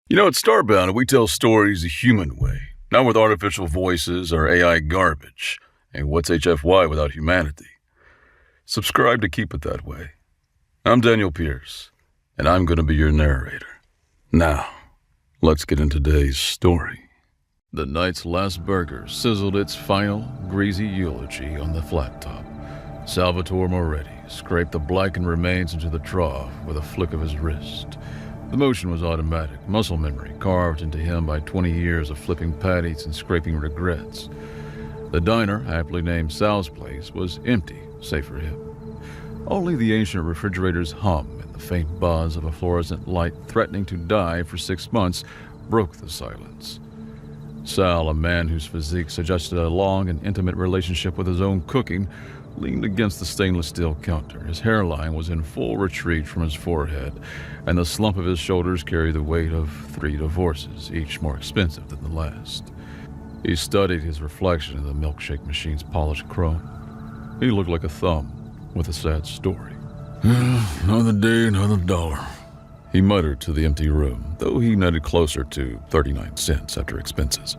At Starbound, we tell stories the human way, not with artificial voices or AI garbage. And what's HFY without humanity? Subscribe to keep it that way. I'm Daniel Pierce, and I'm going to be your narrator. Now, let's get into today's story. The night's last burger sizzled its final, greasy eulogy on the flat top. Salvatore Moretti scraped the blackened remains into the trough with a flick of his wrist. The motion was automatic, muscle memory carved into him by 20 years of flipping patties and scraping regrets. The diner, aptly named Sal's Place, was empty, save for him. Only the ancient refrigerator's hum and the faint buzz of a fluorescent light threatening to die for 6 months broke the silence. Sal, a man whose physique suggested a long and intimate relationship with his own cooking, leaned against the stainless steel counter. His hairline was in full retreat from his forehead, and the slump of his shoulders carried the weight of 3 divorces, each more expensive than the last. He studied his reflection in the milkshake machine's polished chrome. He looked like a thumb with a sad story. Another day, another dollar, he muttered to the empty room, though he netted closer to 39 cents after expenses.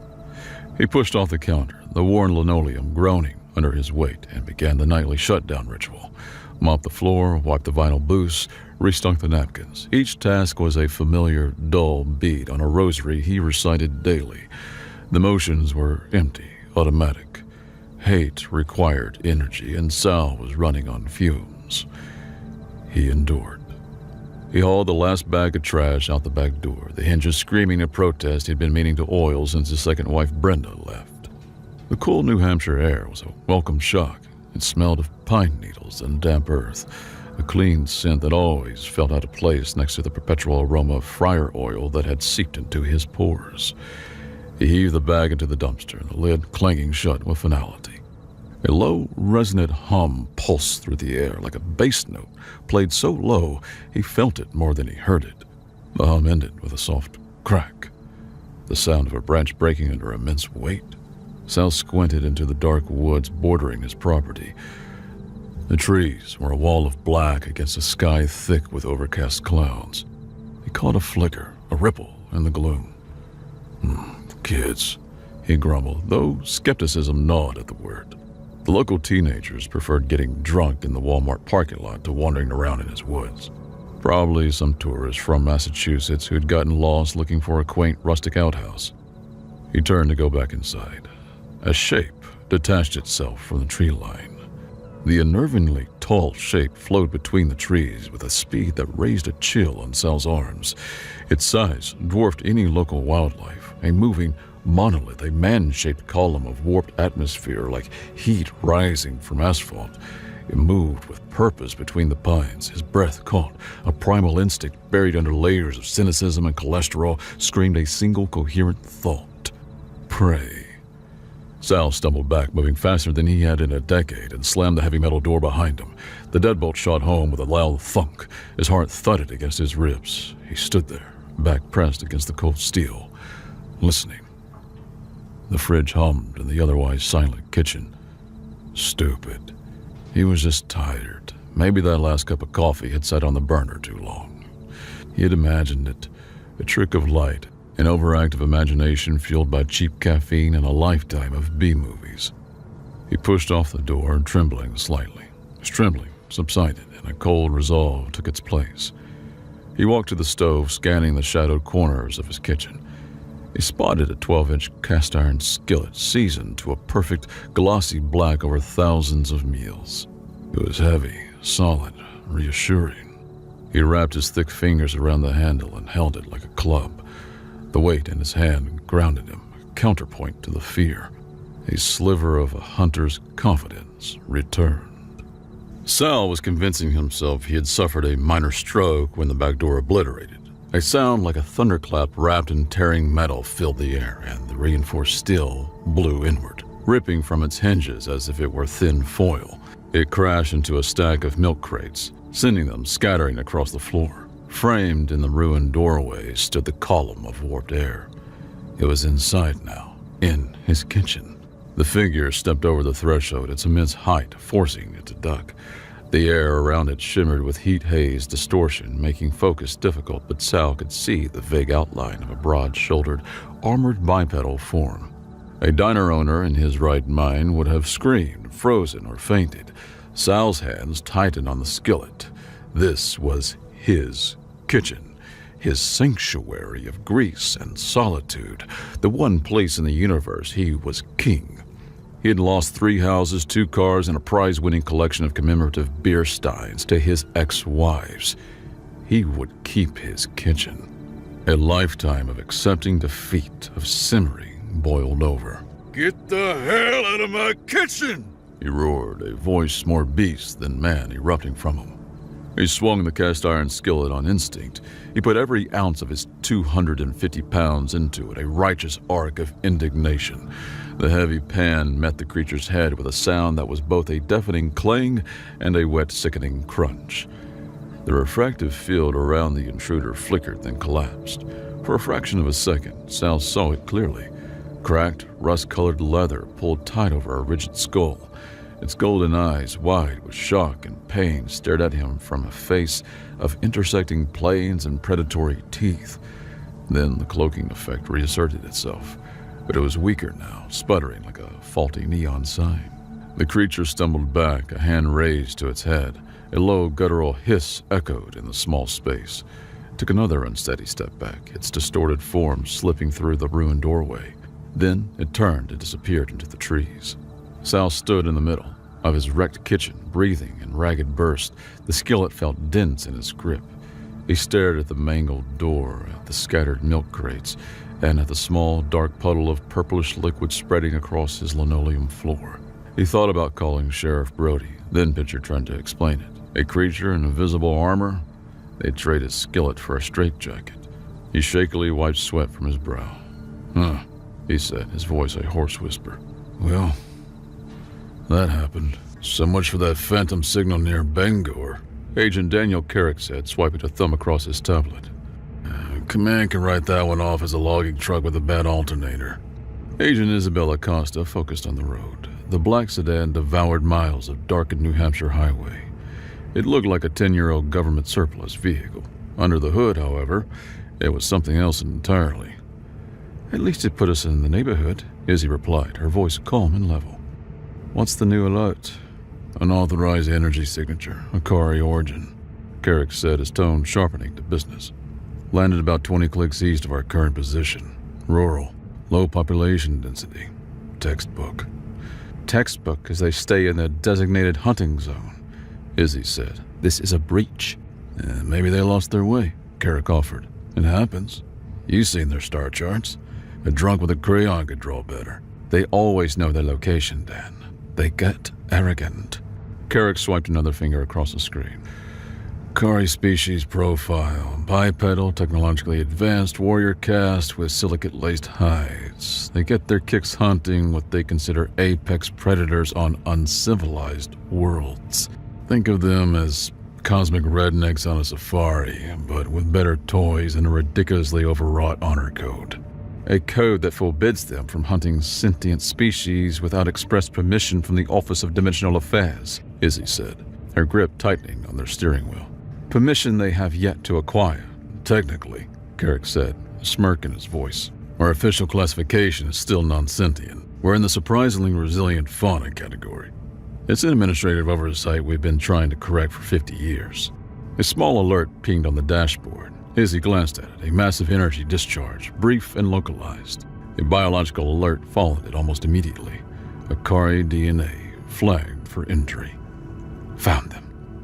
He pushed off the counter, the worn linoleum groaning under his weight, and began the nightly shutdown ritual. Mopped the floor, wiped the vinyl booths, restocked the napkins. Each task was a familiar, dull bead on a rosary he recited daily. The motions were empty, automatic. Hate required energy, and Sal was running on fumes. He endured. He hauled the last bag of trash out the back door, the hinges screaming a protest he'd been meaning to oil since his second wife Brenda left. The cool New Hampshire air was a welcome shock. It smelled of pine needles and damp earth, a clean scent that always felt out of place next to the perpetual aroma of fryer oil that had seeped into his pores. He heaved the bag into the dumpster, the lid clanging shut with finality. A low, resonant hum pulsed through the air like a bass note, played so low he felt it more than he heard it. The hum ended with a soft crack, the sound of a branch breaking under immense weight. Sal squinted into the dark woods bordering his property. The trees were a wall of black against a sky thick with overcast clouds. He caught a flicker, a ripple in the gloom. Kids, he grumbled, though skepticism gnawed at the word. The local teenagers preferred getting drunk in the Walmart parking lot to wandering around in his woods. Probably some tourists from Massachusetts who'd gotten lost looking for a quaint rustic outhouse. He turned to go back inside. A shape detached itself from the tree line. The unnervingly tall shape flowed between the trees with a speed that raised a chill on Sal's arms. Its size dwarfed any local wildlife, a moving monolith, a man-shaped column of warped atmosphere like heat rising from asphalt. It moved with purpose between the pines, his breath caught. A primal instinct buried under layers of cynicism and cholesterol screamed a single coherent thought: prey. Sal stumbled back, moving faster than he had in a decade, and slammed the heavy metal door behind him. The deadbolt shot home with a loud thunk. His heart thudded against his ribs. He stood there, back pressed against the cold steel, listening. The fridge hummed in the otherwise silent kitchen. Stupid. He was just tired. Maybe that last cup of coffee had sat on the burner too long. He had imagined it, a trick of light, an overactive imagination fueled by cheap caffeine and a lifetime of B-movies. He pushed off the door, trembling slightly. His trembling subsided, and a cold resolve took its place. He walked to the stove, scanning the shadowed corners of his kitchen. He spotted a 12-inch cast-iron skillet seasoned to a perfect, glossy black over thousands of meals. It was heavy, solid, reassuring. He wrapped his thick fingers around the handle and held it like a club. The weight in his hand grounded him, a counterpoint to the fear. A sliver of a hunter's confidence returned. Sal was convincing himself he had suffered a minor stroke when the back door obliterated. A sound like a thunderclap wrapped in tearing metal filled the air, and the reinforced steel blew inward, ripping from its hinges as if it were thin foil. It crashed into a stack of milk crates, sending them scattering across the floor. Framed in the ruined doorway stood the column of warped air. It was inside now, in his kitchen. The figure stepped over the threshold, its immense height forcing it to duck. The air around it shimmered with heat haze distortion, making focus difficult, but Sal could see the vague outline of a broad-shouldered, armored bipedal form. A diner owner in his right mind would have screamed, frozen, or fainted. Sal's hands tightened on the skillet. This was his kitchen, his sanctuary of grease and solitude, the one place in the universe he was king. He had lost 3 houses, 2 cars, and a prize-winning collection of commemorative beer steins to his ex-wives. He would keep his kitchen. A lifetime of accepting defeat, of simmering, boiled over. "Get the hell out of my kitchen!" he roared, a voice more beast than man erupting from him. He swung the cast-iron skillet on instinct. He put every ounce of his 250 pounds into it, a righteous arc of indignation. The heavy pan met the creature's head with a sound that was both a deafening clang and a wet, sickening crunch. The refractive field around the intruder flickered, then collapsed. For a fraction of a second, Sal saw it clearly. Cracked, rust-colored leather pulled tight over a rigid skull. Its golden eyes, wide with shock and pain, stared at him from a face of intersecting planes and predatory teeth. Then the cloaking effect reasserted itself, but it was weaker now, sputtering like a faulty neon sign. The creature stumbled back, a hand raised to its head. A low, guttural hiss echoed in the small space. It took another unsteady step back, its distorted form slipping through the ruined doorway. Then it turned and disappeared into the trees. Sal stood in the middle of his wrecked kitchen, breathing in ragged bursts. The skillet felt dense in his grip. He stared at the mangled door, at the scattered milk crates, and at the small, dark puddle of purplish liquid spreading across his linoleum floor. He thought about calling Sheriff Brody, then pictured trying to explain it. A creature in invisible armor? They'd trade his skillet for a straitjacket. He shakily wiped sweat from his brow. "Huh," he said, his voice a hoarse whisper. "Well, that happened. So much for that phantom signal near Bangor," Agent Daniel Carrick said, swiping a thumb across his tablet. "Command can write that one off as a logging truck with a bad alternator." Agent Isabella Costa focused on the road. The black sedan devoured miles of darkened New Hampshire highway. It looked like a 10-year-old government surplus vehicle. Under the hood, however, it was something else entirely. "At least it put us in the neighborhood," Izzy replied, her voice calm and level. "What's the new alert?" "Unauthorized energy signature, Akari origin," Carrick said, his tone sharpening to business. "Landed about 20 clicks east of our current position. Rural, low population density. Textbook." "Textbook as they stay in their designated hunting zone," Izzy said. "This is a breach." "Maybe they lost their way," Carrick offered. "It happens. You've seen their star charts. A drunk with a crayon could draw better." "They always know their location, Dan. They get arrogant." Carrick swiped another finger across the screen. "Kari species profile. Bipedal, technologically advanced warrior caste with silicate-laced hides. They get their kicks hunting what they consider apex predators on uncivilized worlds. Think of them as cosmic rednecks on a safari, but with better toys and a ridiculously overwrought honor code. A code that forbids them from hunting sentient species without express permission from the Office of Dimensional Affairs," Izzy said, her grip tightening on their steering wheel. "Permission they have yet to acquire." "Technically," Carrick said, a smirk in his voice, "our official classification is still non-sentient. We're in the surprisingly resilient fauna category. It's an administrative oversight we've been trying to correct for 50 years. A small alert pinged on the dashboard. Izzy glanced at it, a massive energy discharge, brief and localized. A biological alert followed it almost immediately. Akari DNA, flagged for injury. "Found them,"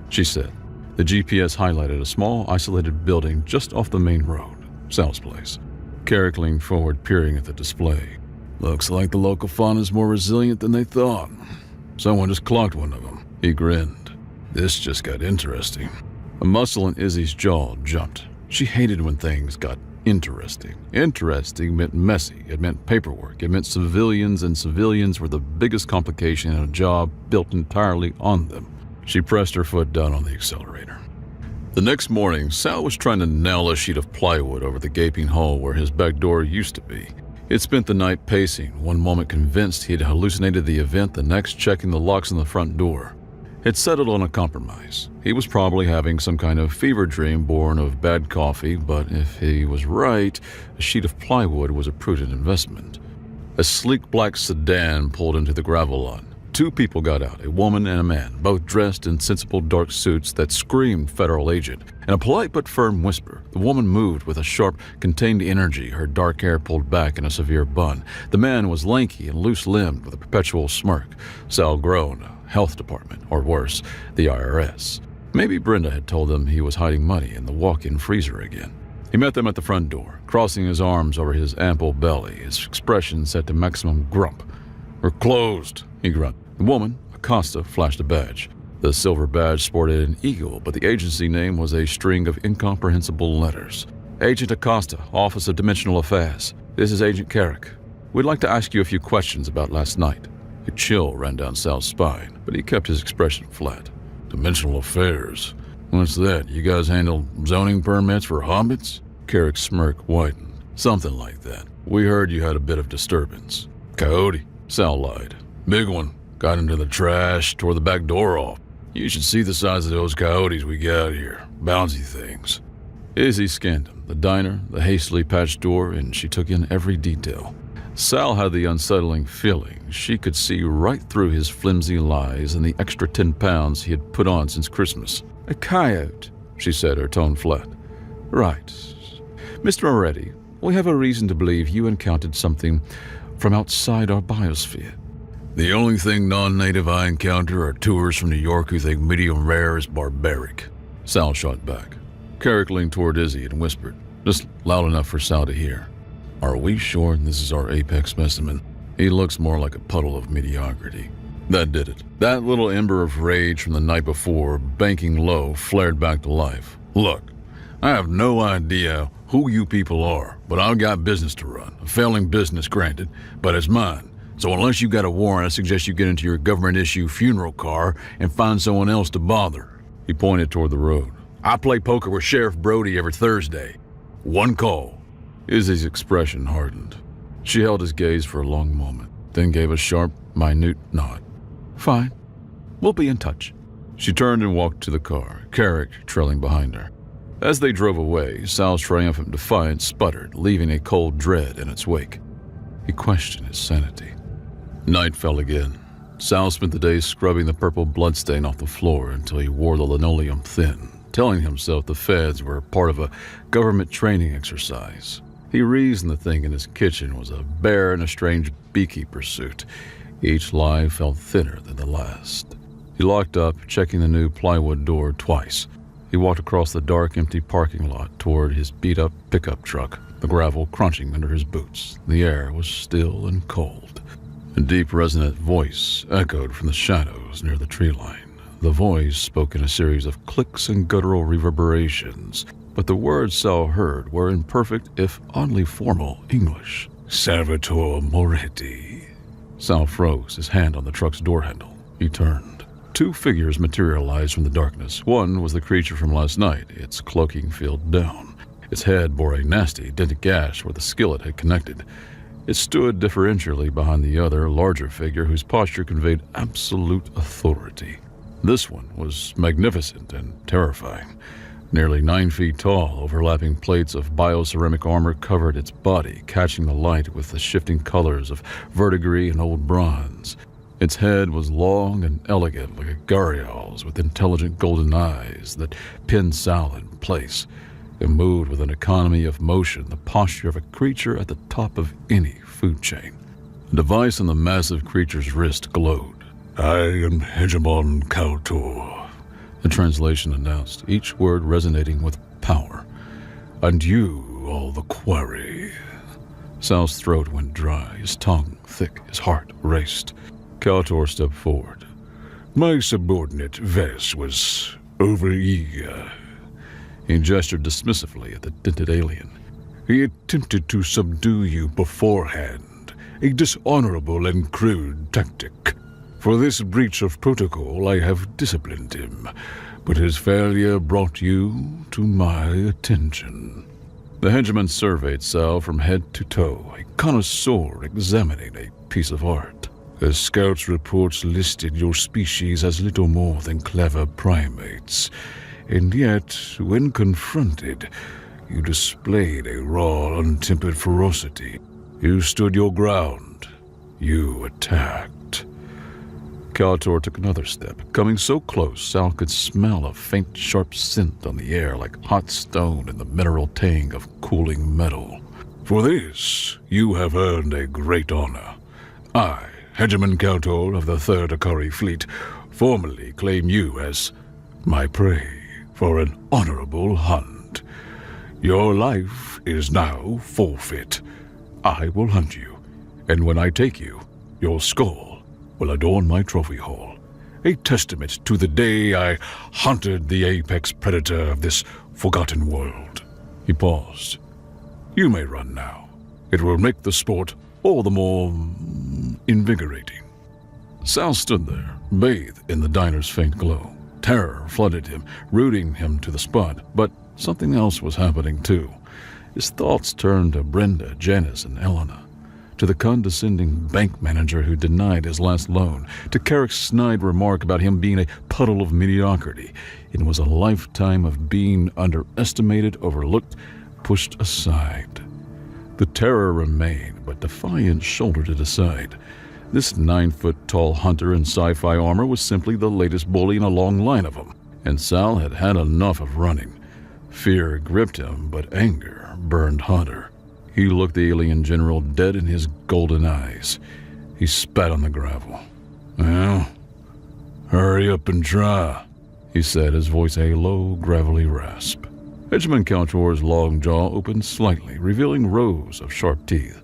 she said. The GPS highlighted a small, isolated building just off the main road, Sal's place. Carrick leaned forward, peering at the display. "Looks like the local fauna's more resilient than they thought. Someone just clocked one of them." He grinned. "This just got interesting." A muscle in Izzy's jaw jumped. She hated when things got interesting. Interesting meant messy. It meant paperwork. It meant civilians, and civilians were the biggest complication in a job built entirely on them. She pressed her foot down on the accelerator. The next morning, Sal was trying to nail a sheet of plywood over the gaping hole where his back door used to be. He'd spent the night pacing, one moment convinced he'd hallucinated the event, the next checking the locks on the front door. It settled on a compromise. He was probably having some kind of fever dream born of bad coffee, but if he was right, a sheet of plywood was a prudent investment. A sleek black sedan pulled into the gravel lot. Two people got out, a woman and a man, both dressed in sensible dark suits that screamed federal agent. In a polite but firm whisper, the woman moved with a sharp, contained energy, her dark hair pulled back in a severe bun. The man was lanky and loose-limbed with a perpetual smirk. Sal groaned. Health Department, or worse, the IRS. Maybe Brenda had told them he was hiding money in the walk-in freezer again. He met them at the front door, crossing his arms over his ample belly, his expression set to maximum grump. "We're closed," he grunted. The woman, Acosta, flashed a badge. The silver badge sported an eagle, but the agency name was a string of incomprehensible letters. "Agent Acosta, Office of Dimensional Affairs. This is Agent Carrick. We'd like to ask you a few questions about last night." A chill ran down Sal's spine, but he kept his expression flat. "Dimensional Affairs? What's that? You guys handle zoning permits for hobbits?" Carrick's smirk widened. "Something like that. We heard you had a bit of disturbance." "Coyote," Sal lied. "Big one. Got into the trash, tore the back door off. You should see the size of those coyotes we got here. Bouncy things." Izzy scanned him, the diner, the hastily patched door, and she took in every detail. Sal had the unsettling feeling she could see right through his flimsy lies and the extra 10 pounds he had put on since Christmas. "A coyote," she said, her tone flat. "Right. Mr. Moretti, we have a reason to believe you encountered something from outside our biosphere." "The only thing non-native I encounter are tourists from New York who think medium rare is barbaric," Sal shot back. Carrick leaned toward Izzy and whispered, just loud enough for Sal to hear. "Are we sure this is our apex specimen? He looks more like a puddle of mediocrity." That did it. That little ember of rage from the night before, banking low, flared back to life. "Look, I have no idea who you people are, but I've got business to run. A failing business, granted, but it's mine. So unless you got a warrant, I suggest you get into your government-issue funeral car and find someone else to bother." He pointed toward the road. "I play poker with Sheriff Brody every Thursday. One call." Izzy's expression hardened. She held his gaze for a long moment, then gave a sharp, minute nod. "Fine. We'll be in touch." She turned and walked to the car, Carrick trailing behind her. As they drove away, Sal's triumphant defiance sputtered, leaving a cold dread in its wake. He questioned his sanity. Night fell again. Sal spent the day scrubbing the purple bloodstain off the floor until he wore the linoleum thin, telling himself the feds were part of a government training exercise. He reasoned the thing in his kitchen was a bear in a strange beekeeper suit. Each lie felt thinner than the last. He locked up, checking the new plywood door twice. He walked across the dark, empty parking lot toward his beat-up pickup truck, the gravel crunching under his boots. The air was still and cold. A deep, resonant voice echoed from the shadows near the tree line. The voice spoke in a series of clicks and guttural reverberations, but the words Sal heard were in perfect, if oddly formal, English. "Salvatore Moretti." Sal froze, his hand on the truck's door handle. He turned. Two figures materialized from the darkness. One was the creature from last night, its cloaking filled down. Its head bore a nasty, dented gash where the skillet had connected. It stood deferentially behind the other, larger figure whose posture conveyed absolute authority. This one was magnificent and terrifying. Nearly 9 feet tall, overlapping plates of bioceramic armor covered its body, catching the light with the shifting colors of verdigris and old bronze. Its head was long and elegant, like a gharial's, with intelligent golden eyes that pinned Sal in place. It moved with an economy of motion, the posture of a creature at the top of any food chain. A device on the massive creature's wrist glowed. "I am Hegemon Kautor," the translation announced, each word resonating with power. "And you are the quarry." Sal's throat went dry, his tongue thick, his heart raced. Kautor stepped forward. "My subordinate, Vess, was overeager." He gestured dismissively at the dented alien. "He attempted to subdue you beforehand, a dishonorable and crude tactic. For this breach of protocol, I have disciplined him, but his failure brought you to my attention." The hegemon surveyed Sal from head to toe, a connoisseur examining a piece of art. The Scouts reports listed your species as little more than clever primates, and yet, when confronted, you displayed a raw, untempered ferocity. You stood your ground. You attacked. Kaltor took another step, coming so close Sal could smell a faint, sharp scent on the air like hot stone and the mineral tang of cooling metal. For this, you have earned a great honor. I, Hegemon Kaltor of the 3rd Akari Fleet, formally claim you as my prey for an honorable hunt. Your life is now forfeit. I will hunt you, and when I take you, your skull will adorn my trophy hall, a testament to the day I hunted the apex predator of this forgotten world. He paused. You may run now. It will make the sport all the more invigorating. Sal stood there, bathed in the diner's faint glow. Terror flooded him, rooting him to the spot, but something else was happening too. His thoughts turned to Brenda, Janice, and Elena, to the condescending bank manager who denied his last loan, to Carrick's snide remark about him being a puddle of mediocrity. It was a lifetime of being underestimated, overlooked, pushed aside. The terror remained, but Defiance shouldered it aside. This 9-foot-tall hunter in sci-fi armor was simply the latest bully in a long line of them, and Sal had had enough of running. Fear gripped him, but anger burned hotter. He looked the alien general dead in his golden eyes. He spat on the gravel. Well, hurry up and try, he said, his voice a low, gravelly rasp. Hegemon Kaltor's long jaw opened slightly, revealing rows of sharp teeth.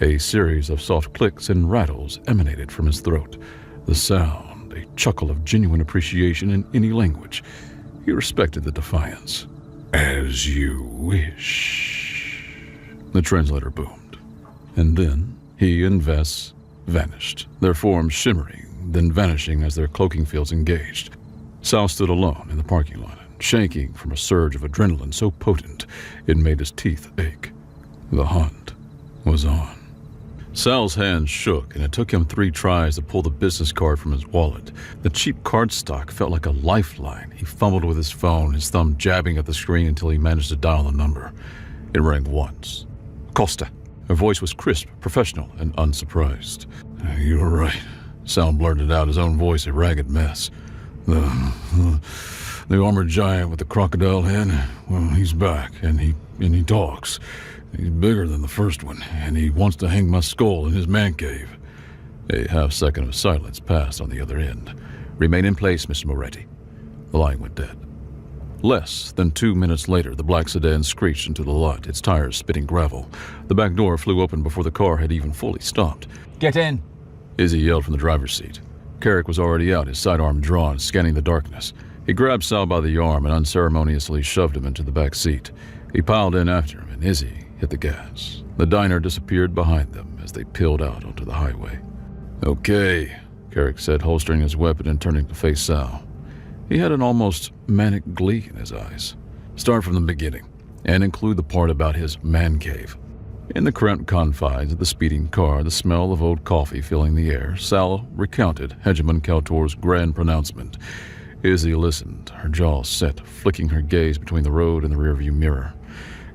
A series of soft clicks and rattles emanated from his throat. The sound, a chuckle of genuine appreciation in any language. He respected the defiance. As you wish, the translator boomed. And then he and Vess vanished, their forms shimmering, then vanishing as their cloaking fields engaged. Sal stood alone in the parking lot, shaking from a surge of adrenaline so potent it made his teeth ache. The hunt was on. Sal's hand shook, and it took him 3 tries to pull the business card from his wallet. The cheap cardstock felt like a lifeline. He fumbled with his phone, his thumb jabbing at the screen until he managed to dial the number. It rang once. Costa. Her voice was crisp, professional, and unsurprised. You were right. Sal blurted out, his own voice a ragged mess. The armored giant with the crocodile head, well, he's back, and he talks. He's bigger than the first one, and he wants to hang my skull in his man cave. A half-second of silence passed on the other end. Remain in place, Mr. Moretti. The line went dead. Less than 2 minutes later, the black sedan screeched into the lot, its tires spitting gravel. The back door flew open before the car had even fully stopped. Get in! Izzy yelled from the driver's seat. Carrick was already out, his sidearm drawn, scanning the darkness. He grabbed Sal by the arm and unceremoniously shoved him into the back seat. He piled in after him, and Izzy hit the gas. The diner disappeared behind them as they peeled out onto the highway. Okay, Carrick said, holstering his weapon and turning to face Sal. He had an almost manic glee in his eyes. Start from the beginning, and include the part about his man cave. In the cramped confines of the speeding car, the smell of old coffee filling the air, Sal recounted Hegemon Kaltor's grand pronouncement. Izzy listened, her jaw set, flicking her gaze between the road and the rearview mirror.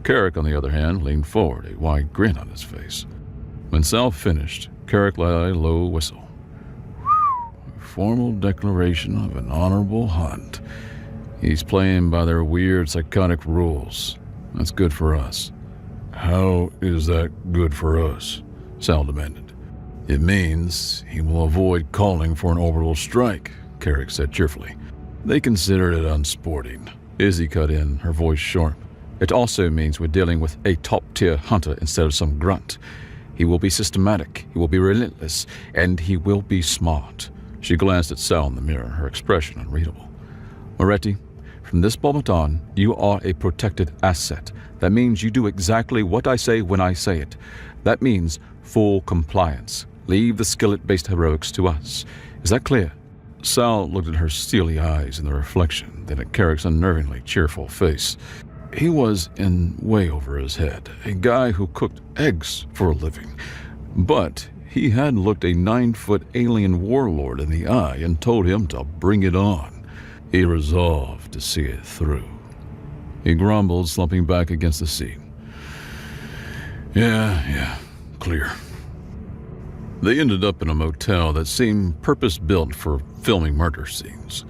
Carrick, on the other hand, leaned forward, a wide grin on his face. When Sal finished, Carrick let out a low whistle. A formal declaration of an honorable hunt. He's playing by their weird, psychotic rules. That's good for us. How is that good for us? Sal demanded. It means he will avoid calling for an orbital strike, Carrick said cheerfully. They considered it unsporting. Izzy cut in, her voice sharp. It also means we're dealing with a top-tier hunter instead of some grunt. He will be systematic, he will be relentless, and he will be smart. She glanced at Sal in the mirror, her expression unreadable. Moretti, from this moment on, you are a protected asset. That means you do exactly what I say when I say it. That means full compliance. Leave the skillet-based heroics to us. Is that clear? Sal looked at her steely eyes in the reflection, then at Carrick's unnervingly cheerful face. He was in way over his head, a guy who cooked eggs for a living. But he had looked a 9-foot alien warlord in the eye and told him to bring it on. He resolved to see it through. He grumbled, slumping back against the seat. Yeah, clear. They ended up in a motel that seemed purpose-built for filming murder scenes.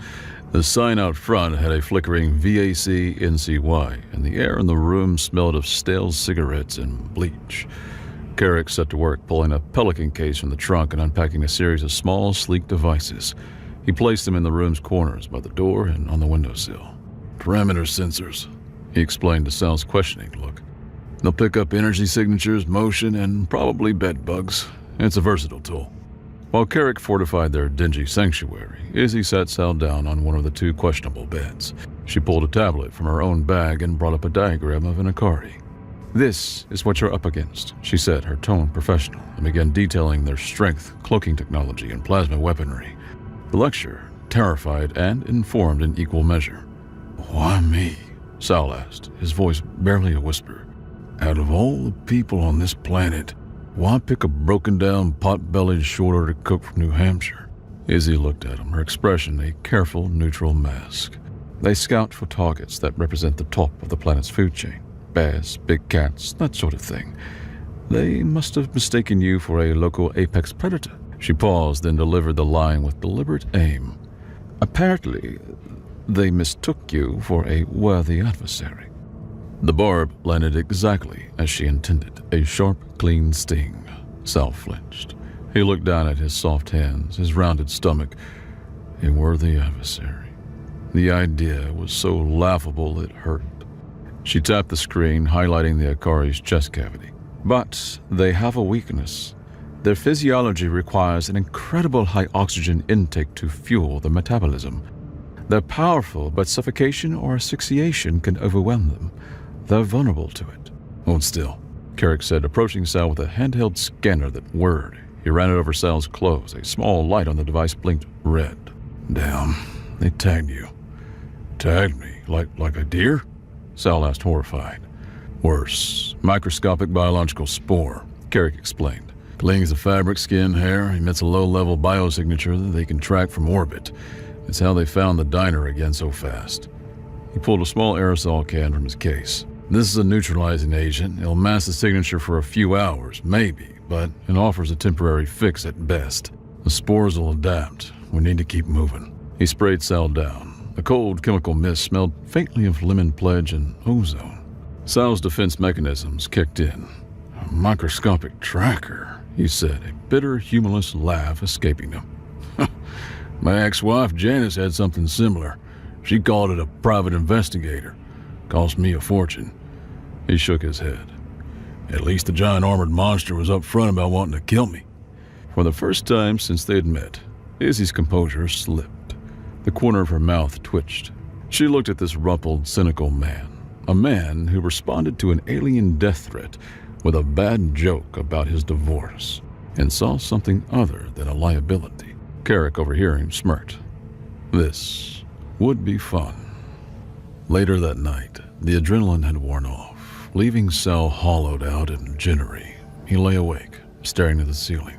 The sign out front had a flickering VAC NCY, and the air in the room smelled of stale cigarettes and bleach. Carrick set to work pulling a Pelican case from the trunk and unpacking a series of small, sleek devices. He placed them in the room's corners, by the door and on the windowsill. Parameter sensors, he explained to Sal's questioning look. They'll pick up energy signatures, motion, and probably bed bugs. It's a versatile tool. While Carrick fortified their dingy sanctuary, Izzy sat Sal down on one of the 2 questionable beds. She pulled a tablet from her own bag and brought up a diagram of an Akari. This is what you're up against, she said, her tone professional, and began detailing their strength, cloaking technology, and plasma weaponry. The lecturer, terrified and informed in equal measure. Why me? Sal asked, his voice barely a whisper. Out of all the people on this planet, why pick a broken-down, pot-bellied short-order cook from New Hampshire? Izzy looked at him, her expression a careful, neutral mask. They scout for targets that represent the top of the planet's food chain. Bears, big cats, that sort of thing. They must have mistaken you for a local apex predator. She paused, then delivered the line with deliberate aim. Apparently, they mistook you for a worthy adversary. The barb landed exactly as she intended, a sharp, clean sting. Sal flinched. He looked down at his soft hands, his rounded stomach. A worthy adversary. The idea was so laughable it hurt. She tapped the screen, highlighting the Akari's chest cavity. But they have a weakness. Their physiology requires an incredible high oxygen intake to fuel the metabolism. They're powerful, but suffocation or asphyxiation can overwhelm them. They're vulnerable to it. Hold still, Carrick said, approaching Sal with a handheld scanner that whirred. He ran it over Sal's clothes. A small light on the device blinked red. Damn, they tagged you. Tagged me? Like a deer? Sal asked, horrified. Worse. Microscopic biological spore, Carrick explained. Clings to fabric, skin, hair, emits a low-level biosignature that they can track from orbit. It's how they found the diner again so fast. He pulled a small aerosol can from his case. This is a neutralizing agent. It'll mask the signature for a few hours, maybe, but it offers a temporary fix at best. The spores will adapt. We need to keep moving. He sprayed Sal down. The cold chemical mist smelled faintly of lemon pledge and ozone. Sal's defense mechanisms kicked in. A microscopic tracker, he said, a bitter, humorless laugh escaping him. My ex-wife, Janice, had something similar. She called it a private investigator. Cost me a fortune. He shook his head. At least the giant armored monster was up front about wanting to kill me. For the first time since they'd met, Izzy's composure slipped. The corner of her mouth twitched. She looked at this rumpled, cynical man. A man who responded to an alien death threat with a bad joke about his divorce and saw something other than a liability. Carrick, overhearing, smirked. This would be fun. Later that night, the adrenaline had worn off, leaving Sal hollowed out and jittery. He lay awake, staring at the ceiling.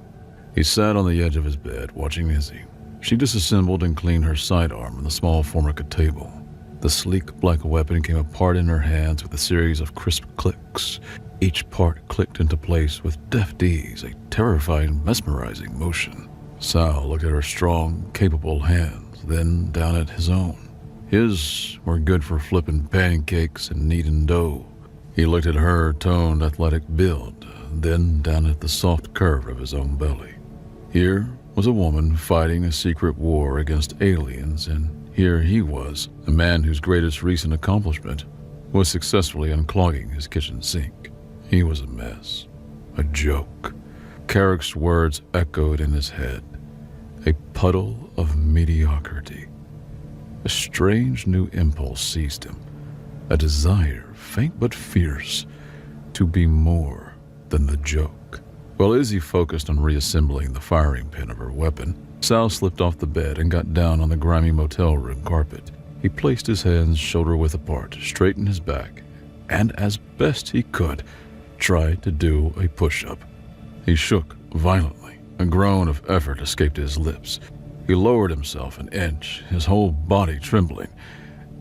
He sat on the edge of his bed, watching Izzy. She disassembled and cleaned her sidearm on the small Formica table. The sleek black weapon came apart in her hands with a series of crisp clicks. Each part clicked into place with deft ease, a terrifying, mesmerizing motion. Sal looked at her strong, capable hands, then down at his own. His were good for flipping pancakes and kneading dough. He looked at her toned, athletic build, then down at the soft curve of his own belly. Here was a woman fighting a secret war against aliens, and here he was, a man whose greatest recent accomplishment was successfully unclogging his kitchen sink. He was a mess, a joke. Carrick's words echoed in his head, a puddle of mediocrity. A strange new impulse seized him, a desire, faint but fierce, to be more than the joke. While Izzy focused on reassembling the firing pin of her weapon, Sal slipped off the bed and got down on the grimy motel room carpet. He placed his hands shoulder-width apart, straightened his back, and as best he could, tried to do a push-up. He shook Violently, a groan of effort escaped his lips. He lowered himself an inch, his whole body trembling.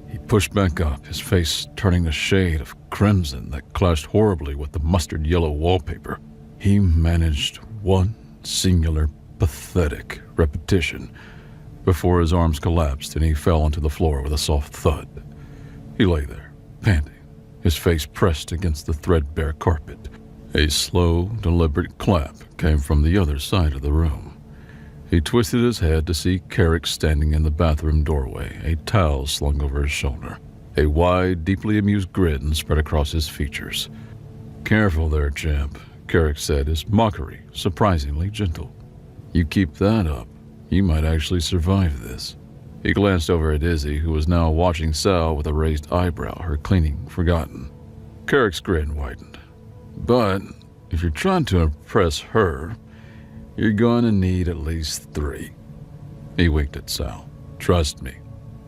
He pushed back up, his face turning a shade of crimson that clashed horribly with the mustard yellow wallpaper. He managed one singular, pathetic repetition before his arms collapsed and he fell onto the floor with a soft thud. He lay there, panting, his face pressed against the threadbare carpet. A slow, deliberate clap came from the other side of the room. He twisted his head to see Carrick standing in the bathroom doorway, a towel slung over his shoulder. A wide, deeply amused grin spread across his features. "Careful there, champ," Carrick said, his mockery surprisingly gentle. "You keep that up, you might actually survive this." He glanced over at Izzy, who was now watching Sal with a raised eyebrow, her cleaning forgotten. Carrick's grin widened. "But if you're trying to impress her, you're going to need at least 3. He winked at Sal. "Trust me,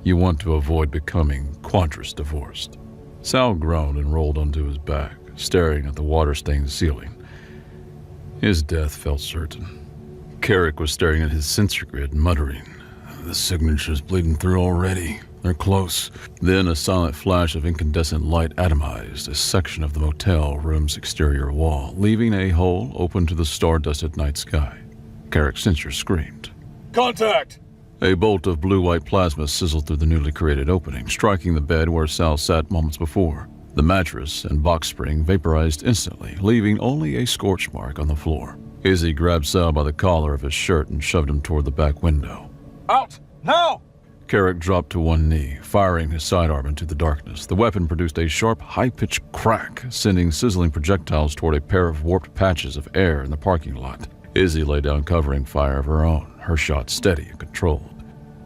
you want to avoid becoming quadrus divorced." Sal groaned and rolled onto his back, staring at the water-stained ceiling. His death felt certain. Carrick was staring at his sensor grid, muttering, "The signature's bleeding through already. They're close." Then a silent flash of incandescent light atomized a section of the motel room's exterior wall, leaving a hole open to the star-dusted night sky. Carrick's sensor screamed. Contact! A bolt of blue-white plasma sizzled through the newly created opening, striking the bed where Sal sat moments before. The mattress and box spring vaporized instantly, leaving only a scorch mark on the floor. Izzy grabbed Sal by the collar of his shirt and shoved him toward the back window. Out! Now! Carrick dropped to one knee, firing his sidearm into the darkness. The weapon produced a sharp, high-pitched crack, sending sizzling projectiles toward a pair of warped patches of air in the parking lot. Izzy lay down covering fire of her own, her shot steady and controlled.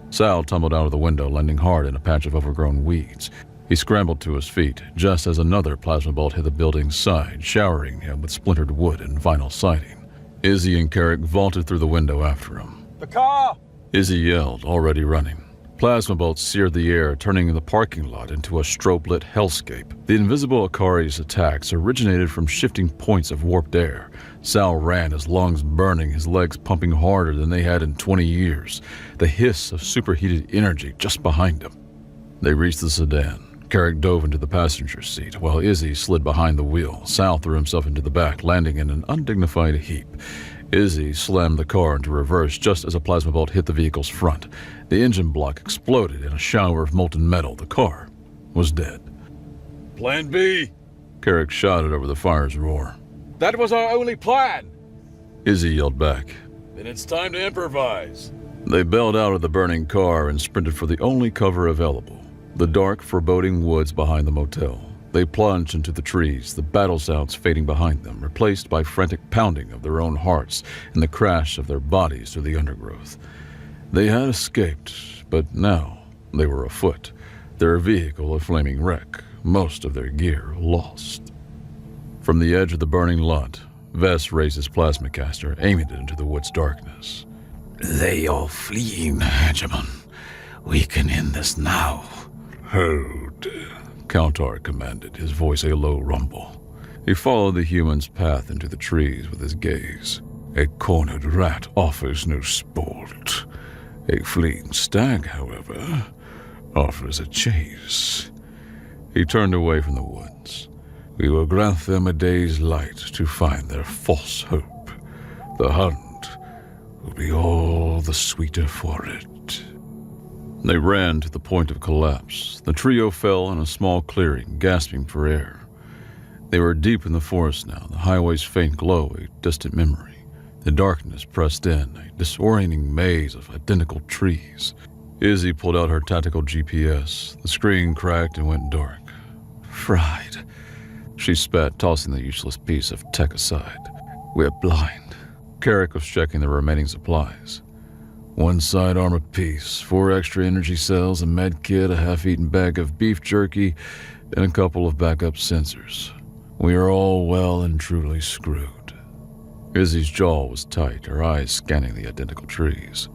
Sal tumbled out of the window, landing hard in a patch of overgrown weeds. He scrambled to his feet, just as another plasma bolt hit the building's side, showering him with splintered wood and vinyl siding. Izzy and Carrick vaulted through the window after him. The car! Izzy yelled, already running. Plasma bolts seared the air, turning the parking lot into a strobe-lit hellscape. The invisible Akari's attacks originated from shifting points of warped air. Sal ran, his lungs burning, his legs pumping harder than they had in 20 years, the hiss of superheated energy just behind him. They reached the sedan. Carrick dove into the passenger seat, while Izzy slid behind the wheel. Sal threw himself into the back, landing in an undignified heap. Izzy slammed the car into reverse just as a plasma bolt hit the vehicle's front. The engine block exploded in a shower of molten metal. The car was dead. Plan B! Carrick shouted over the fire's roar. That was our only plan! Izzy yelled back. Then it's time to improvise. They bailed out of the burning car and sprinted for the only cover available, the dark, foreboding woods behind the motel. They plunged into the trees, the battle sounds fading behind them, replaced by frantic pounding of their own hearts and the crash of their bodies through the undergrowth. They had escaped, but now they were afoot, their vehicle a flaming wreck, most of their gear lost. From the edge of the burning lot, Vess raised his plasma caster, aiming it into the wood's darkness. "They are fleeing, Hegemon. We can end this now." "Hold," Countar commanded, his voice a low rumble. He followed the human's path into the trees with his gaze. A cornered rat offers no sport. A fleeing stag, however, offers a chase. He turned away from the woods. "We will grant them a day's light to find their false hope. The hunt will be all the sweeter for it." They ran to the point of collapse. The trio fell in a small clearing, gasping for air. They were deep in the forest now, the highway's faint glow a distant memory. The darkness pressed in, a disorienting maze of identical trees. Izzy pulled out her tactical GPS. The screen cracked and went dark. "Fried," she spat, tossing the useless piece of tech aside. "We're blind." Carrick was checking the remaining supplies. One side armor piece, 4 extra energy cells, a med kit, a half-eaten bag of beef jerky, and a couple of backup sensors. We are all well and truly screwed. Izzy's jaw was tight, her eyes scanning the identical trees.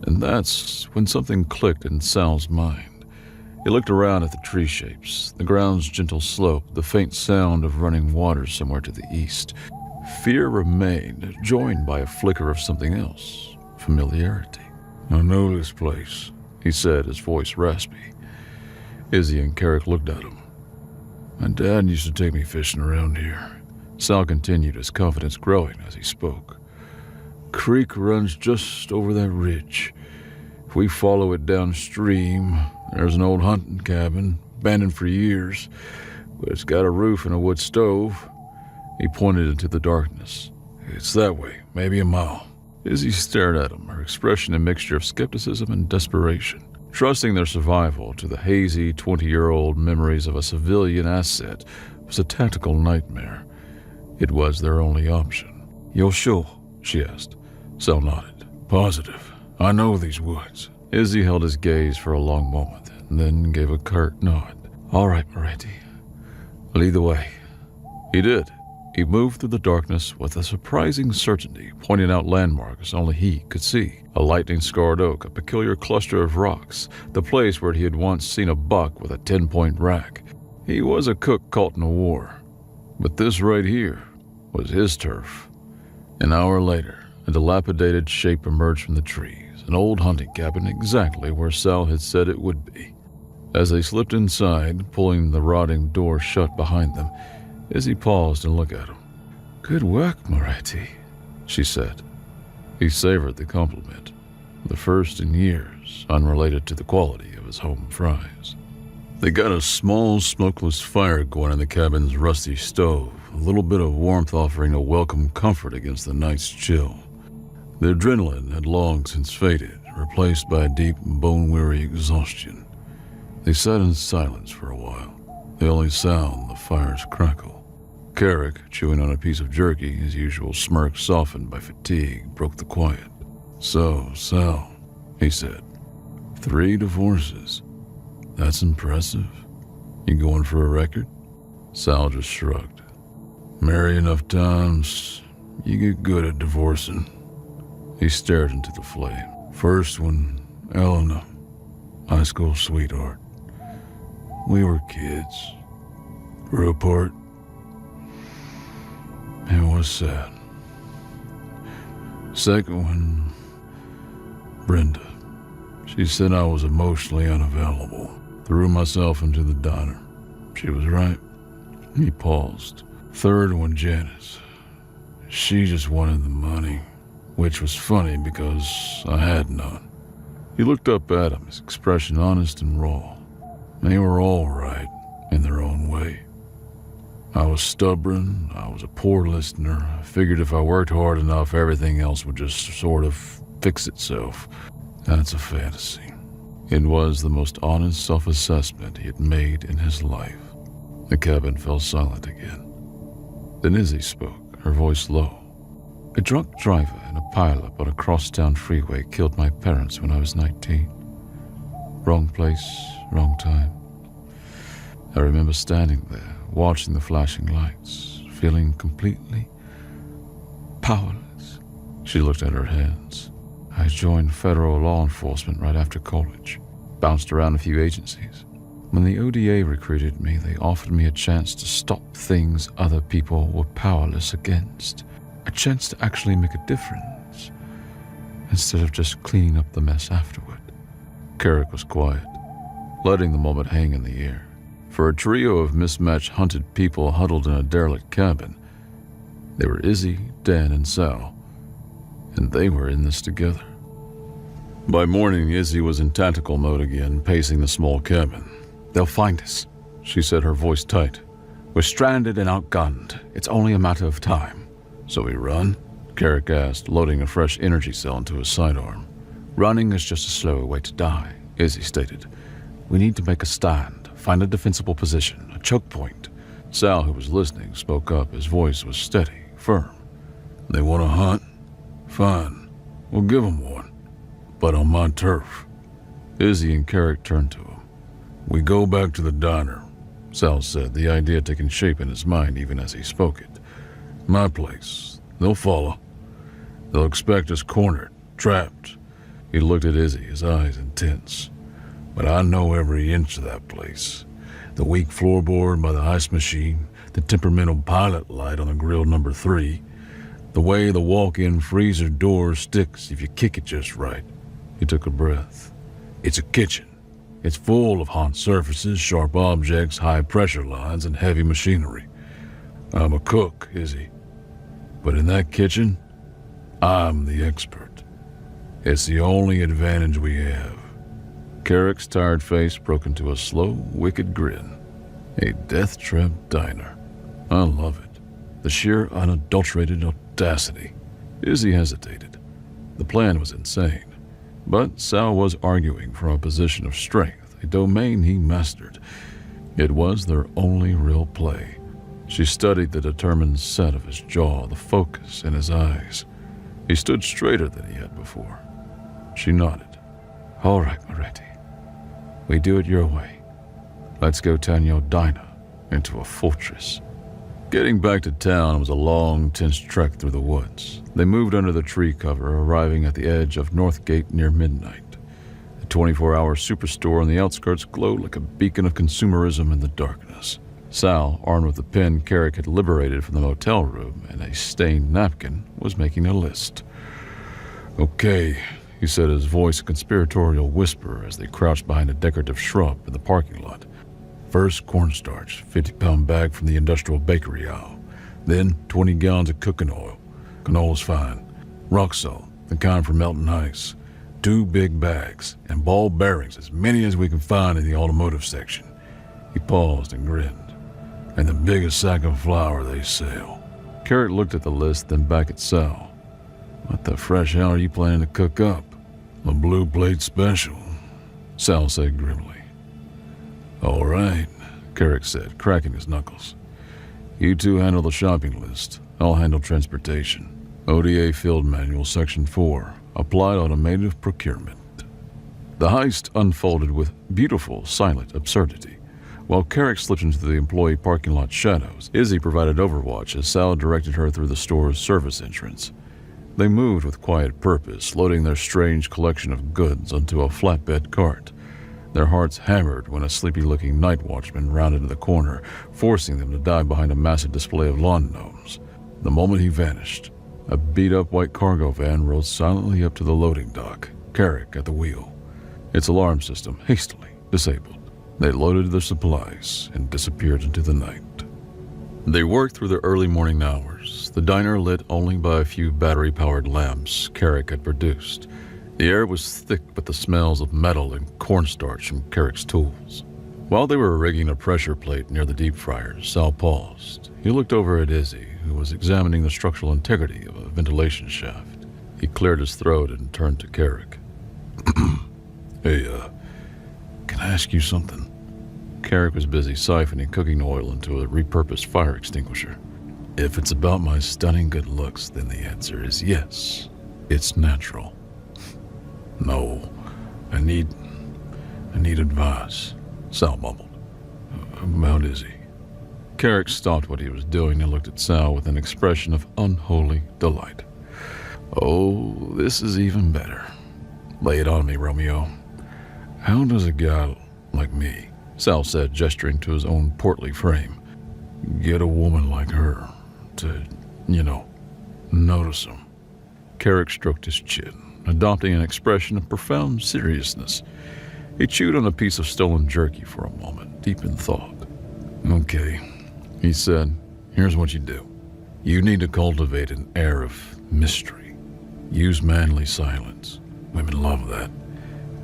And that's when something clicked in Sal's mind. He looked around at the tree shapes, the ground's gentle slope, the faint sound of running water somewhere to the east. Fear remained, joined by a flicker of something else, familiarity. I know this place, he said, his voice raspy. Izzy and Carrick looked at him. My dad used to take me fishing around here. Sal continued, his confidence growing as he spoke. Creek runs just over that ridge. If we follow it downstream, there's an old hunting cabin, abandoned for years, but it's got a roof and a wood stove. He pointed into the darkness. It's that way, maybe a mile. Izzy stared at him, her expression a mixture of skepticism and desperation. Trusting their survival to the hazy 20-year-old memories of a civilian asset was a tactical nightmare. It was their only option. You're sure? She asked. Sal nodded. Positive. I know these woods. Izzy held his gaze for a long moment, and then gave a curt nod. All right, Moretti. Lead the way. He did. He moved through the darkness with a surprising certainty, pointing out landmarks only he could see. A lightning-scarred oak, a peculiar cluster of rocks, the place where he had once seen a buck with a 10-point rack. He was a cook caught in a war. But this right here was his turf. An hour later, a dilapidated shape emerged from the trees, an old hunting cabin exactly where Sal had said it would be. As they slipped inside, pulling the rotting door shut behind them, Izzy paused and looked at him. Good work, Moretti, she said. He savored the compliment, the first in years, unrelated to the quality of his home fries. They got a small, smokeless fire going in the cabin's rusty stove, a little bit of warmth offering a welcome comfort against the night's chill. The adrenaline had long since faded, replaced by a deep, bone-weary exhaustion. They sat in silence for a while, the only sound the fire's crackle. Carrick, chewing on a piece of jerky, his usual smirk softened by fatigue, broke the quiet. So, Sal, he said, 3 divorces. That's impressive. You going for a record? Sal just shrugged. Marry enough times, you get good at divorcing. He stared into the flame. First one, Elena, high school sweetheart. We were kids. Grew apart. It was sad. Second one, Brenda. She said I was emotionally unavailable. Threw myself into the diner. She was right. He paused. Third one, Janice. She just wanted the money, which was funny because I had none. He looked up at him, his expression honest and raw. They were all right in their own way. I was stubborn, I was a poor listener. I figured if I worked hard enough, everything else would just sort of fix itself. That's a fantasy. It was the most honest self-assessment he had made in his life. The cabin fell silent again. Then Izzy spoke, her voice low. A drunk driver in a pileup on a crosstown freeway killed my parents when I was 19. Wrong place, wrong time. I remember standing there, watching the flashing lights, feeling completely powerless. She looked at her hands. I joined federal law enforcement right after college. Bounced around a few agencies. When the ODA recruited me, they offered me a chance to stop things other people were powerless against. A chance to actually make a difference, instead of just cleaning up the mess afterward. Carrick was quiet, letting the moment hang in the air. For a trio of mismatched hunted people huddled in a derelict cabin, they were Izzy, Dan, and Sal, and they were in this together. By morning, Izzy was in tactical mode again, pacing the small cabin. They'll find us, she said, her voice tight. We're stranded and outgunned. It's only a matter of time. So we run? Carrick asked, loading a fresh energy cell into his sidearm. Running is just a slower way to die, Izzy stated. We need to make a stand, find a defensible position, a choke point. Sal, who was listening, spoke up. His voice was steady, firm. They want to hunt? Fine. We'll give them one. But on my turf. Izzy and Carrick turned to him. We go back to the diner, Sal said, the idea taking shape in his mind even as he spoke it. My place. They'll follow. They'll expect us cornered, trapped. He looked at Izzy, his eyes intense. But I know every inch of that place. The weak floorboard by the ice machine, the temperamental pilot light on the grill number 3, The way the walk-in freezer door sticks if you kick it just right. He took a breath. It's a kitchen. It's full of hot surfaces, sharp objects, high-pressure lines, and heavy machinery. I'm a cook, Izzy. But in that kitchen, I'm the expert. It's the only advantage we have. Carrick's tired face broke into a slow, wicked grin. A death-trap diner. I love it. The sheer unadulterated audacity. Izzy hesitated. The plan was insane. But Sal was arguing from a position of strength, a domain he mastered. It was their only real play. She studied the determined set of his jaw, the focus in his eyes. He stood straighter than he had before. She nodded. All right, Moretti. We do it your way. Let's go turn your diner into a fortress. Getting back to town was a long, tense trek through the woods. They moved under the tree cover, arriving at the edge of Northgate near midnight. The 24-hour superstore on the outskirts glowed like a beacon of consumerism in the darkness. Sal, armed with the pen Carrick had liberated from the motel room and a stained napkin, was making a list. Okay, he said, his voice a conspiratorial whisper as they crouched behind a decorative shrub in the parking lot. First, cornstarch, 50-pound bag from the industrial bakery aisle. Then, 20 gallons of cooking oil. Canola's fine. Rock salt, the kind for melting ice. 2 big bags, and ball bearings, as many as we can find in the automotive section. He paused and grinned. And the biggest sack of flour they sell. Carrot looked at the list, then back at Sal. What the fresh hell are you planning to cook up? A blue plate special, Sal said grimly. All right, Carrick said, cracking his knuckles. You two handle the shopping list. I'll handle transportation. ODA Field Manual, Section 4. Applied automated procurement. The heist unfolded with beautiful, silent absurdity. While Carrick slipped into the employee parking lot shadows, Izzy provided overwatch as Sal directed her through the store's service entrance. They moved with quiet purpose, loading their strange collection of goods onto a flatbed cart. Their hearts hammered when a sleepy-looking night watchman rounded the corner, forcing them to dive behind a massive display of lawn gnomes. The moment he vanished, a beat-up white cargo van rolled silently up to the loading dock, Carrick at the wheel. Its alarm system hastily disabled. They loaded their supplies and disappeared into the night. They worked through the early morning hours, the diner lit only by a few battery-powered lamps Carrick had produced. The air was thick with the smells of metal and cornstarch from Carrick's tools. While they were rigging a pressure plate near the deep fryer, Sal paused. He looked over at Izzy, who was examining the structural integrity of a ventilation shaft. He cleared his throat and turned to Carrick. Hey, can I ask you something? Carrick was busy siphoning cooking oil into a repurposed fire extinguisher. If it's about my stunning good looks, then the answer is yes. It's natural. No, I need advice, Sal mumbled. About Izzy. Carrick stopped what he was doing and looked at Sal with an expression of unholy delight. Oh, this is even better. Lay it on me, Romeo. How does a guy like me, Sal said, gesturing to his own portly frame, get a woman like her to, notice him? Carrick stroked his chin, adopting an expression of profound seriousness. He chewed on a piece of stolen jerky for a moment, deep in thought. Okay, he said, here's what you do. You need to cultivate an air of mystery. Use manly silence. Women love that.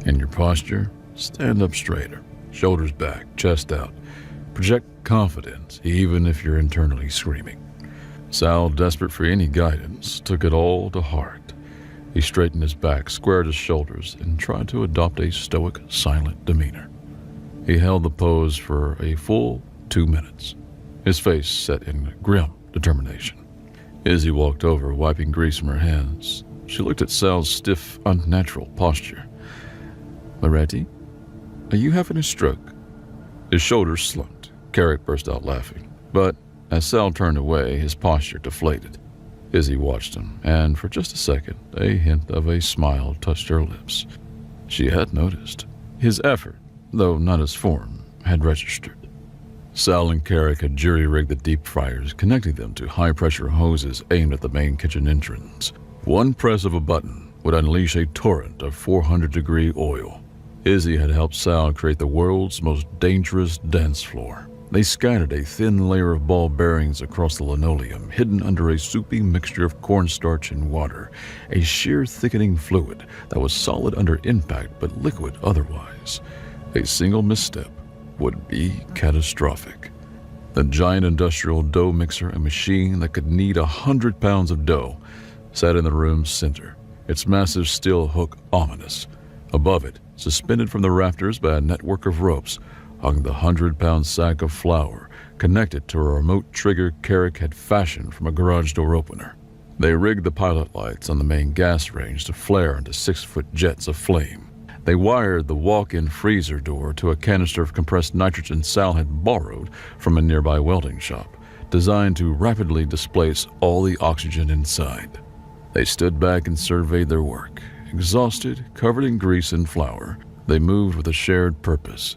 And your posture, stand up straighter, shoulders back, chest out. Project confidence, even if you're internally screaming. Sal, desperate for any guidance, took it all to heart. He straightened his back, squared his shoulders, and tried to adopt a stoic, silent demeanor. He held the pose for a full 2 minutes, his face set in grim determination. Izzy walked over, wiping grease from her hands. She looked at Sal's stiff, unnatural posture. Moretti, are you having a stroke? His shoulders slumped. Carrick burst out laughing. But as Sal turned away, his posture deflated. Izzy watched him, and for just a second, a hint of a smile touched her lips. She had noticed. His effort, though not his form, had registered. Sal and Carrick had jury-rigged the deep fryers, connecting them to high-pressure hoses aimed at the main kitchen entrance. One press of a button would unleash a torrent of 400-degree oil. Izzy had helped Sal create the world's most dangerous dance floor. They scattered a thin layer of ball bearings across the linoleum, hidden under a soupy mixture of cornstarch and water, a sheer thickening fluid that was solid under impact but liquid otherwise. A single misstep would be catastrophic. The giant industrial dough mixer, a machine that could knead 100 pounds of dough, sat in the room's center, its massive steel hook ominous. Above it, suspended from the rafters by a network of ropes, hung the 100-pound sack of flour connected to a remote trigger Carrick had fashioned from a garage door opener. They rigged the pilot lights on the main gas range to flare into 6-foot jets of flame. They wired the walk-in freezer door to a canister of compressed nitrogen Sal had borrowed from a nearby welding shop, designed to rapidly displace all the oxygen inside. They stood back and surveyed their work. Exhausted, covered in grease and flour, they moved with a shared purpose.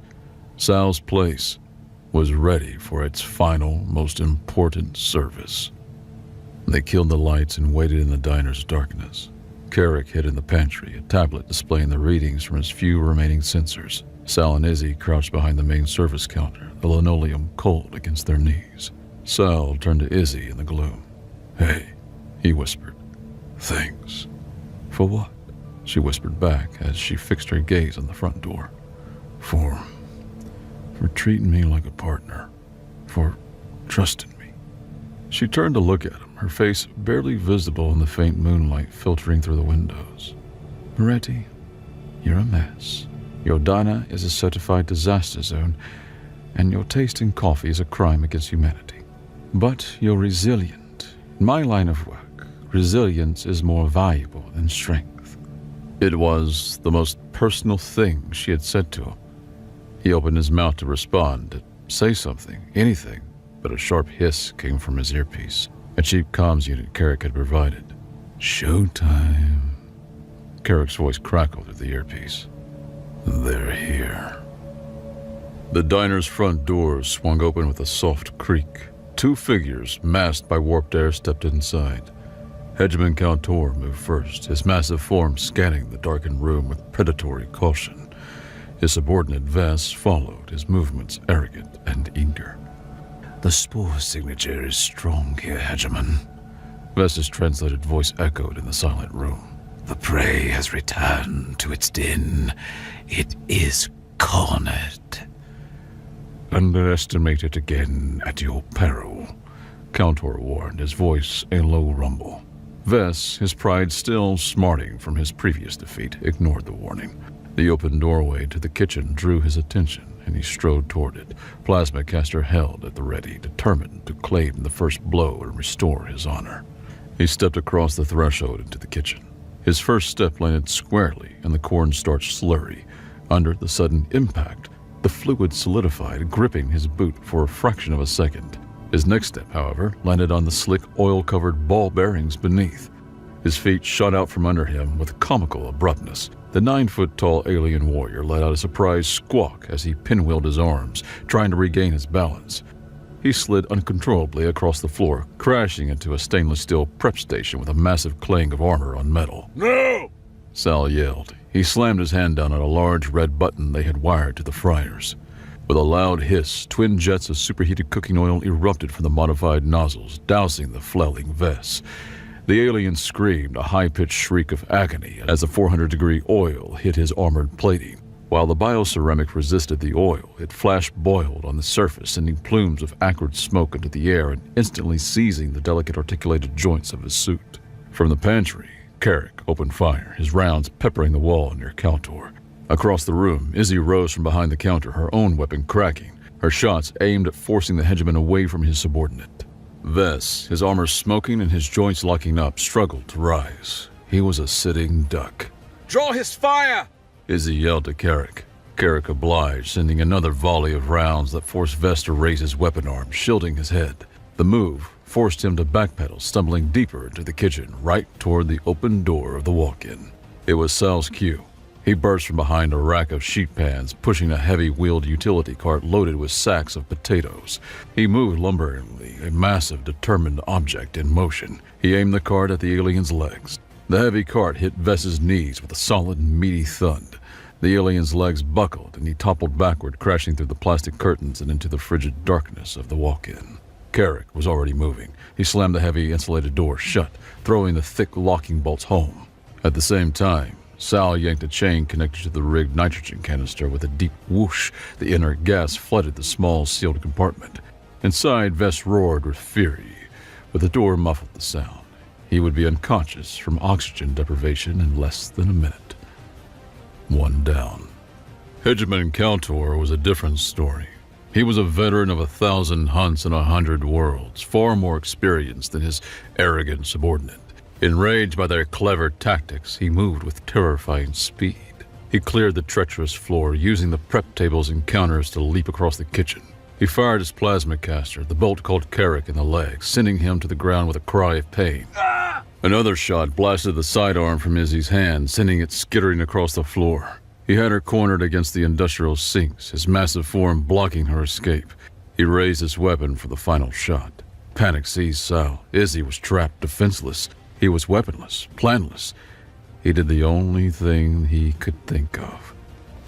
Sal's place was ready for its final, most important service. They killed the lights and waited in the diner's darkness. Carrick hid in the pantry, a tablet displaying the readings from his few remaining sensors. Sal and Izzy crouched behind the main service counter, the linoleum cold against their knees. Sal turned to Izzy in the gloom. "Hey," he whispered. "Thanks." "For what?" she whispered back as she fixed her gaze on the front door. For treating me like a partner. For trusting me." She turned to look at him, her face barely visible in the faint moonlight filtering through the windows. "Moretti, you're a mess. Your diner is a certified disaster zone, and your taste in coffee is a crime against humanity. But you're resilient. In my line of work, resilience is more valuable than strength." It was the most personal thing she had said to him. He opened his mouth to respond, to say something, anything, but a sharp hiss came from his earpiece, a cheap comms unit Carrick had provided. "Showtime." Carrick's voice crackled through the earpiece. "They're here." The diner's front doors swung open with a soft creak. 2 figures, masked by warped air, stepped inside. Hegemon Couture moved first, his massive form scanning the darkened room with predatory caution. His subordinate Vess followed, his movements arrogant and eager. "The spore signature is strong here, Hegemon." Vess's translated voice echoed in the silent room. "The prey has returned to its den. It is cornered." "Underestimate it again at your peril," Couture warned, his voice a low rumble. Vess, his pride still smarting from his previous defeat, ignored the warning. The open doorway to the kitchen drew his attention, and he strode toward it, plasma caster held at the ready, determined to claim the first blow and restore his honor. He stepped across the threshold into the kitchen. His first step landed squarely in the cornstarch slurry. Under the sudden impact, the fluid solidified, gripping his boot for a fraction of a second. His next step, however, landed on the slick, oil-covered ball bearings beneath. His feet shot out from under him with comical abruptness. The 9-foot-tall alien warrior let out a surprised squawk as he pinwheeled his arms, trying to regain his balance. He slid uncontrollably across the floor, crashing into a stainless steel prep station with a massive clang of armor on metal. "No!" Sal yelled. He slammed his hand down on a large red button they had wired to the fryers. With a loud hiss, twin jets of superheated cooking oil erupted from the modified nozzles, dousing the flailing Vess. The alien screamed, a high-pitched shriek of agony, as the 400-degree oil hit his armored plating. While the bioceramic resisted the oil, it flash-boiled on the surface, sending plumes of acrid smoke into the air and instantly seizing the delicate articulated joints of his suit. From the pantry, Carrick opened fire, his rounds peppering the wall near Couture. Across the room, Izzy rose from behind the counter, her own weapon cracking, her shots aimed at forcing the hegemon away from his subordinate. Vess, his armor smoking and his joints locking up, struggled to rise. He was a sitting duck. "Draw his fire!" Izzy yelled to Carrick. Carrick obliged, sending another volley of rounds that forced Vess to raise his weapon arm, shielding his head. The move forced him to backpedal, stumbling deeper into the kitchen, right toward the open door of the walk-in. It was Sal's cue. He burst from behind a rack of sheet pans, pushing a heavy-wheeled utility cart loaded with sacks of potatoes. He moved lumberingly, a massive, determined object in motion. He aimed the cart at the alien's legs. The heavy cart hit Vess's knees with a solid, meaty thud. The alien's legs buckled, and he toppled backward, crashing through the plastic curtains and into the frigid darkness of the walk-in. Carrick was already moving. He slammed the heavy insulated door shut, throwing the thick locking bolts home. At the same time, Sal yanked a chain connected to the rigged nitrogen canister. With a deep whoosh, the inert gas flooded the small, sealed compartment. Inside, Vess roared with fury, but the door muffled the sound. He would be unconscious from oxygen deprivation in less than a minute. One down. Hegemon Kaltor was a different story. He was a veteran of 1,000 hunts and 100 worlds, far more experienced than his arrogant subordinate. Enraged by their clever tactics, he moved with terrifying speed. He cleared the treacherous floor, using the prep tables and counters to leap across the kitchen. He fired his plasma caster. The bolt caught Carrick in the leg, sending him to the ground with a cry of pain. Another shot blasted the sidearm from Izzy's hand, sending it skittering across the floor. He had her cornered against the industrial sinks, his massive form blocking her escape. He raised his weapon for the final shot. Panic seized Sal. Izzy was trapped, defenseless. He was weaponless, planless. He did the only thing he could think of.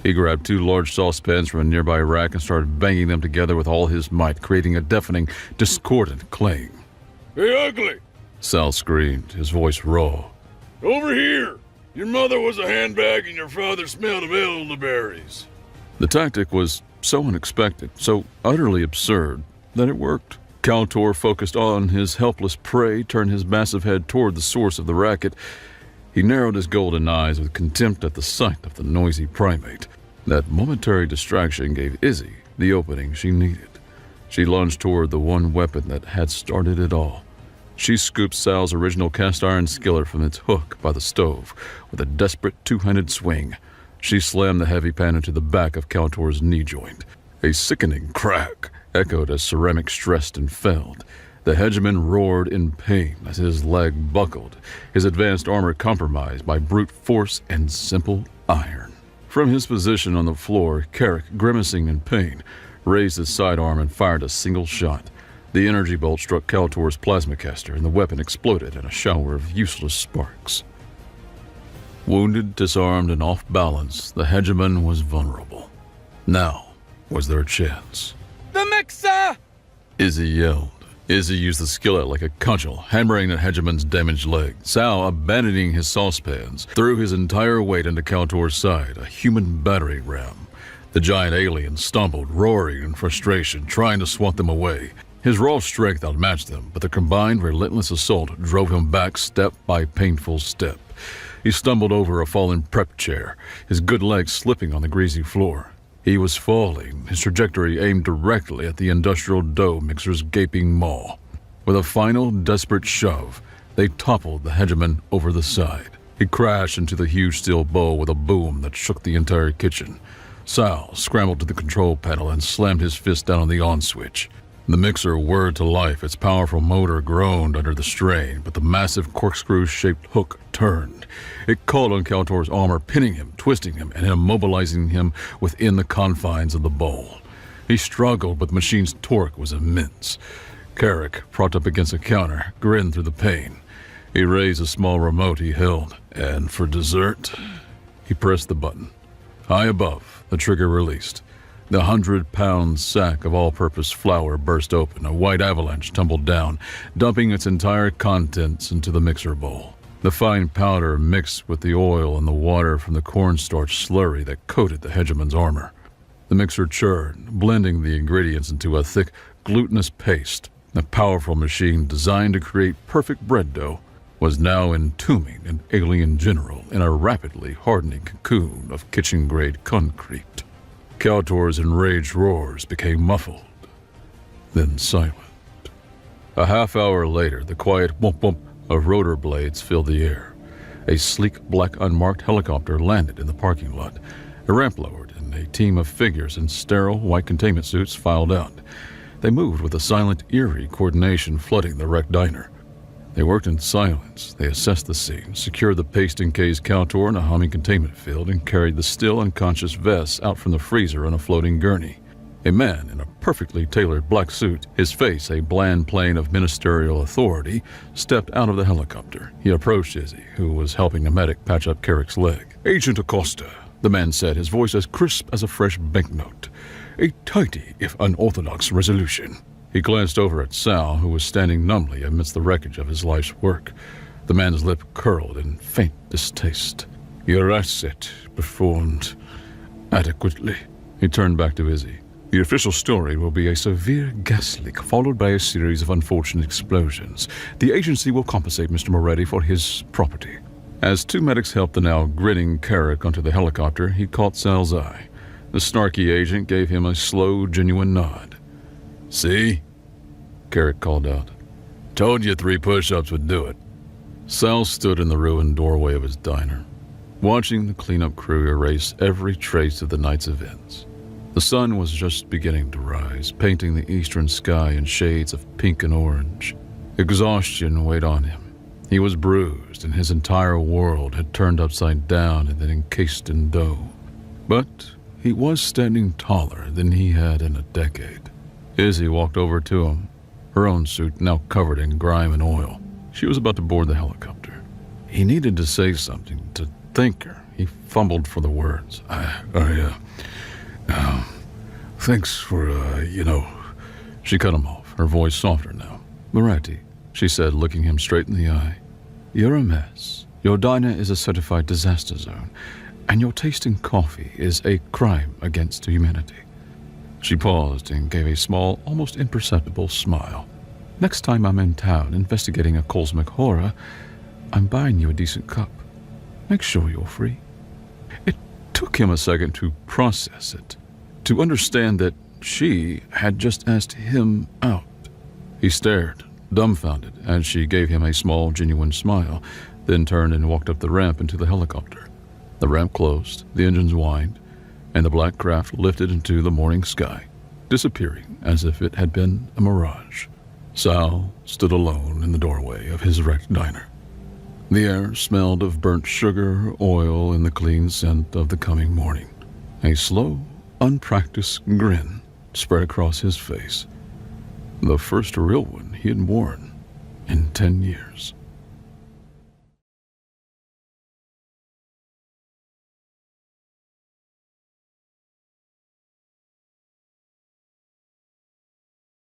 He grabbed 2 large saucepans from a nearby rack and started banging them together with all his might, creating a deafening, discordant clang. Hey, Ugly! Sal screamed, his voice raw. Over here! Your mother was a handbag and your father smelled of elderberries. The tactic was so unexpected, so utterly absurd, that it worked. Kaltor, focused on his helpless prey, turned his massive head toward the source of the racket. He narrowed his golden eyes with contempt at the sight of the noisy primate. That momentary distraction gave Izzy the opening she needed. She lunged toward the one weapon that had started it all. She scooped Sal's original cast-iron skillet from its hook by the stove. With a desperate 2-handed swing, she slammed the heavy pan into the back of Kaltor's knee joint. A sickening crack echoed as ceramic stressed and failed. The hegemon roared in pain as his leg buckled, his advanced armor compromised by brute force and simple iron. From his position on the floor, Carrick, grimacing in pain, raised his sidearm and fired a single shot. The energy bolt struck Kaltor's plasma caster, and the weapon exploded in a shower of useless sparks. Wounded, disarmed, and off balance, the hegemon was vulnerable. Now was their chance. The mixer! Izzy yelled. Izzy used the skillet like a cudgel, hammering at Hegemon's damaged leg. Sal, abandoning his saucepans, threw his entire weight into Kaltor's side, a human battering ram. The giant alien stumbled, roaring in frustration, trying to swat them away. His raw strength outmatched them, but the combined relentless assault drove him back step by painful step. He stumbled over a fallen prep chair, his good leg slipping on the greasy floor. He was falling, his trajectory aimed directly at the industrial dough mixer's gaping maw. With a final, desperate shove, they toppled the hegemon over the side. He crashed into the huge steel bowl with a boom that shook the entire kitchen. Sal scrambled to the control panel and slammed his fist down on the on switch. The mixer whirred to life, its powerful motor groaned under the strain, but the massive corkscrew-shaped hook turned. It caught on Kaltor's armor, pinning him, twisting him, and immobilizing him within the confines of the bowl. He struggled, but the machine's torque was immense. Carrick, propped up against a counter, grinned through the pain. He raised a small remote he held, and for dessert, he pressed the button. High above, the trigger released. The 100-pound sack of all-purpose flour burst open. A white avalanche tumbled down, dumping its entire contents into the mixer bowl. The fine powder mixed with the oil and the water from the cornstarch slurry that coated the hegemon's armor. The mixer churned, blending the ingredients into a thick, glutinous paste. The powerful machine designed to create perfect bread dough was now entombing an alien general in a rapidly hardening cocoon of kitchen-grade concrete. Kaltor's enraged roars became muffled, then silent. A half hour later, the quiet whomp-whomp of rotor blades filled the air. A sleek, black, unmarked helicopter landed in the parking lot. A ramp lowered, and a team of figures in sterile, white containment suits filed out. They moved with a silent, eerie coordination flooding the wrecked diner. They worked in silence. They assessed the scene, secured the paste-encased Cowtor in a humming containment field, and carried the still unconscious Vess out from the freezer on a floating gurney. A man in a perfectly tailored black suit, his face a bland plane of ministerial authority, stepped out of the helicopter. He approached Izzy, who was helping a medic patch up Carrick's leg. "Agent Acosta," the man said, his voice as crisp as a fresh banknote. "A tidy, if unorthodox, resolution." He glanced over at Sal, who was standing numbly amidst the wreckage of his life's work. The man's lip curled in faint distaste. "Your asset performed adequately." He turned back to Izzy. "The official story will be a severe gas leak followed by a series of unfortunate explosions. The agency will compensate Mr. Moretti for his property." As two medics helped the now grinning Carrick onto the helicopter, he caught Sal's eye. The snarky agent gave him a slow, genuine nod. "See?" Carrick called out. "Told you 3 push-ups would do it." Sal stood in the ruined doorway of his diner, watching the cleanup crew erase every trace of the night's events. The sun was just beginning to rise, painting the eastern sky in shades of pink and orange. Exhaustion weighed on him. He was bruised, and his entire world had turned upside down and then encased in dough. But he was standing taller than he had in a decade. Izzy walked over to him, her own suit now covered in grime and oil. She was about to board the helicopter. He needed to say something, to thank her. He fumbled for the words. Thanks for, She cut him off, her voice softer now. "Moretti," she said, looking him straight in the eye. "You're a mess. Your diner is a certified disaster zone, and your taste in coffee is a crime against humanity." She paused and gave a small, almost imperceptible smile. "Next time I'm in town investigating a cosmic horror, I'm buying you a decent cup. Make sure you're free." It took him a second to process it, to understand that she had just asked him out. He stared, dumbfounded, as she gave him a small, genuine smile, then turned and walked up the ramp into the helicopter. The ramp closed, the engines whined, and the black craft lifted into the morning sky, disappearing as if it had been a mirage. Sal stood alone in the doorway of his wrecked diner. The air smelled of burnt sugar, oil, and the clean scent of the coming morning. A slow, unpracticed grin spread across his face, the first real one he had worn in 10 years.